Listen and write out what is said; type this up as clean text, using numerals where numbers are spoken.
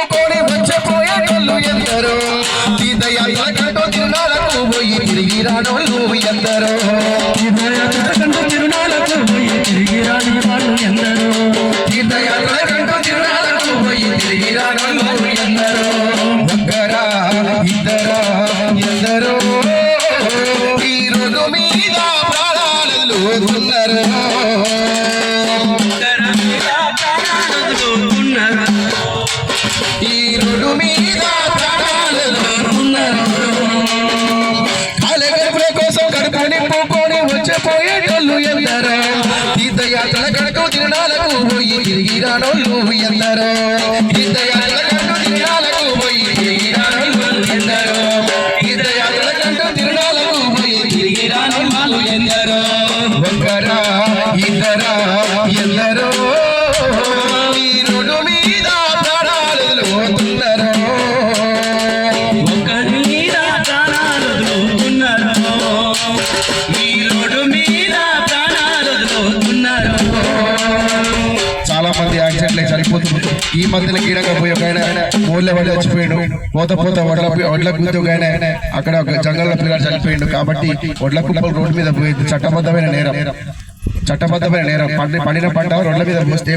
నింపుకొని వచ్చపోయేటోళ్ళు ఎందరో తీర్థయాత్రకంటూ తిరునాళ్ళకు పోయి తిరిగి రానోళ్ళు ఎందరో తీర్థయాత్రకంటూ తిరునాళ్ళకు పోయి తిరిగి రాని వాళ్ళు ఎందరో తీర్థయాత్రకంటూ తిరునాళ్ళకు పోయి తిరిగి రానోళ్ళు ఎందరో ఒక్కరా ఇద్దరా ఎందరో ఈ రోడ్డు మీద ప్రాణాలు వదులుతున్నారు ఈ రోడ్డు మీద ప్రాణాలు వదులుతున్నారు కాలగడుపుల కోసం కడుపు నింపుకొని వచ్చపోయేటోళ్ళు ఎందరో తీర్థయాత్రల కడుపు తిరునాళ్ళకు పోయి తిరిగి రానోళ్ళు ఎందరో తీర్థయాత్రల కడుపు తిరునాళ్ళకు పోయి తిరిగి రానోళ్ళు ఎందరో తీర్థయాత్రల కడుపు తిరునాళ్ళకు పోయి తిరిగి రానోళ్ళు ఎందరో ఒక్కరా ఇద్దరా ఎందరో ఈ రోడ్డు మీద ప్రాణాలు వదులుతున్నారు ఒకరి మీద ప్రాణాలు వదులుతున్నారు ఈ రోడ్డు మీద ప్రాణాలు వదులుతున్నారు చాలా మంది యాక్సిడెంట్లు చనిపోతున్నారు ఈ మధ్యలో కీడంగా పోయి ఒక ఆయన ఊళ్ళో వాళ్ళు చచ్చిపోయాడు పోత వడ్ల గుద్దు ఒక ఆయన అక్కడ ఒక జంగల్లో పిల్లలు చనిపోయాడు కాబట్టి వడ్ల కుప్పలు రోడ్డు మీద పోయింది చట్టబద్ధమైన నేరం పండిన పంట రోడ్ల మీద మోస్తే